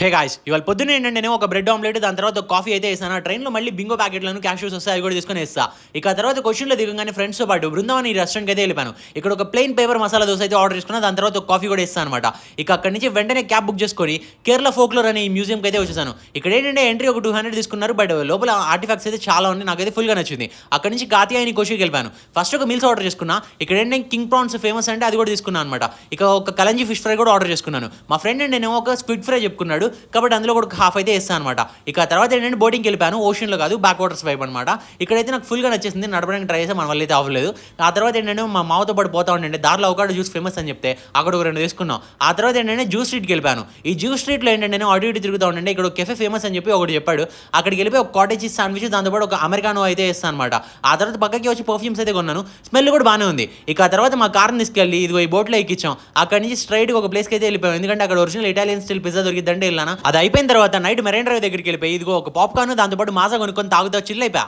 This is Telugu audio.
హే గాయ్స్, ఇవాళ పొద్దున్న ఏంటంటే నేను ఒక బ్రెడ్ ఆమ్లెట్ దాని తర్వాత ఒక కాఫీ అయితే వేసాను. ట్రైన్లో మళ్ళీ బింగో ప్యాకెట్లను క్యాష్యూస్ వస్తాయి, అవి కూడా తీసుకొని వేస్తా. ఇక తర్వాత క్వశ్చన్లో దిగంగానే ఫ్రెండ్స్తో పాటు బృందావన్ ఈ రెస్టారెంట్కి అయితే వెళ్ళిపోయాను. ఇక్కడ ఒక ప్లెయిన్ పేపర్ మసాలా దోశ అయితే ఆర్డర్ చేసుకున్నా, దాని తర్వాత ఒక కాఫీ కూడా ఇస్తాను అనమాట. ఇక అక్కడి నుంచి వెంటనే క్యాబ్ బుక్ చేసుకొని కేరళ ఫోక్లోర్ అనే ఈ మ్యూజియంకి అయితే వచ్చేసాను. ఇక్కడ ఏంటంటే ఎంట్రీ ఒక 200 తీసుకున్నారు, బట్ లోపల ఆర్టిఫాక్ట్స్ అయితే చాలా ఉన్నాయి, నాకైతే ఫుల్గా నచ్చింది. అక్కడ నుంచి కాతియాని కోషికి వెళ్ళిపోయాను. ఫస్ట్ ఒక మీల్స్ ఆర్డర్ చేసుకున్నా. ఇక్కడ ఏంటంటే కింగ్ ప్రాన్స్ ఫేమస్ అంటే అది కూడా తీసుకున్నాను అనమాట. ఇక ఒక కలంజీ ఫిష్ ఫ్రై కూడా ఆర్డర్ చేసుకున్నాను. మా ఫ్రెండ్ నేను ఒక స్క్విడ్ ఫ్రై చెప్పుకున్నాడు కాబట్టి అందులో కూడా హాఫ్ అయితే వేస్తాను అనమాట. ఇక తర్వాత ఏంటంటే బోటింగ్కి వెళ్ళిపోయాను, ఓషన్లో కాదు బ్యాక్ వాటర్స్ వైపు అనమాట. ఇక్కడైతే నాకు ఫుల్గా నచ్చేసింది, నడపడానికి ట్రై చేస్తే మన వల్ల అయితే అవ్వలేదు. ఆ తర్వాత ఏంటంటే మా మామతో పాటు పోతా ఉండే దారిలో అవకాడో జ్యూస్ ఫేమస్ అని చెప్తే అక్కడ ఒక 2 తీసుకున్నాం. ఆ తర్వాత ఏంటంటే జ్యూస్ స్ట్రీట్కి వెళ్ళిపోయాను. ఈ జ్యూస్ స్ట్రీట్లో ఏంటంటే నేను అటు ఇటు తిరుగుతూ ఉండే ఇక్కడ ఒక కెఫే ఫేమస్ అని చెప్పి ఒకటి చెప్పాడు. అక్కడికి వెళ్ళిపోయి ఒక కాటేజ్ చీజ్ శాండ్విచ్ దాంతోపాటు ఒక అమెరికానో అయితే వేస్తాను అనమాట. ఆ తర్వాత పక్కకి వచ్చి పర్ఫ్యూమ్స్ అయితే కొన్నాను, స్మెల్ కూడా బాగానే ఉంది. ఇక ఆ తర్వాత మా కార్ని తీసుకెళ్ళి ఇదిగో ఈ బోట్లో ఎక్కించాం. అక్కడి నుంచి స్ట్రైట్గా ఒక ప్లేస్కి అయితే వెళ్ళిపోయాం, ఎందుకంటే అక్కడ ఒరిజినల్ ఇటాలియన్ స్టైల్ పిజ్జా దొరికిద్దంటే వెళ్ళాను. అది అయిపోయిన తర్వాత నైట్ మెరైన్ డ్రైవ్ దగ్గరికి వెళ్ళిపోయి ఇదిగో ఒక పాప్కార్న్ దాంతోపాటు మాజా కొనుక్కొని తాగుతా చిల్ అయిపోయా.